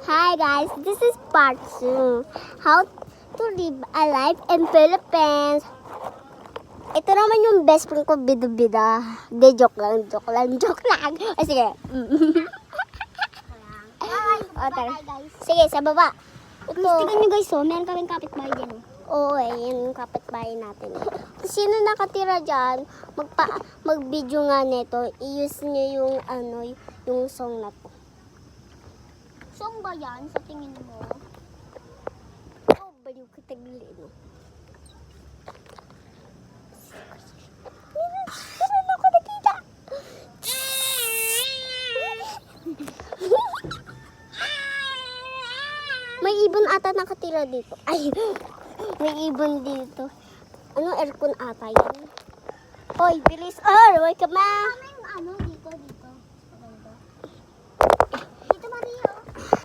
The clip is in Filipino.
Hi guys, this is part 2. How to live a life in Philippines. Ito naman yung best friend ko, bida-bida. De, joke lang. O, sige. O, tara. Sige, sa baba. Ito. Gusto nyo guys, meron kaming kapitbahay dyan. Oo, yan yung kapitbahay natin. Sino nakatira dyan, mag-video nga nito, i-use niyo yung, yung song na to. Song ba yan sa tingin mo? Oh, baliw ka tagli, no? Meron ako nakita! May ibon ata nakatira dito. Ay, may ibon dito. Ano, aircon ata yan? Hoy, bilis! Wake up na! Ano yung